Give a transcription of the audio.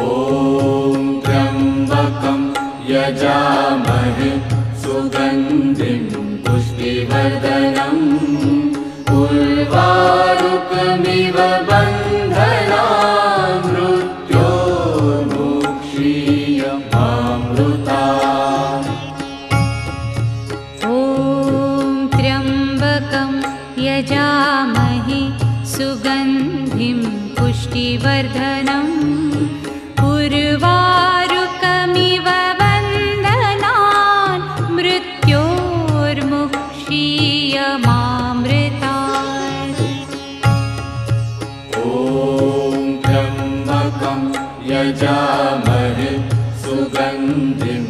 ॐ त्र्यम्बकं यजामहे सुगन्धिं पुष्टिवर्धनम् उर्वारुकमिव बन्धनान् मृत्योर्मुक्षीयमामृतात्। ॐ त्र्यम्बकं यजामहे सुगन्धिं पुष्टिवर्धनम् उर्वारुकमिव बन्धनान् मृत्योर्मुक्षीयमामृतात्। ॐ त्र्यम्बकं यजामहे सुगन्धिं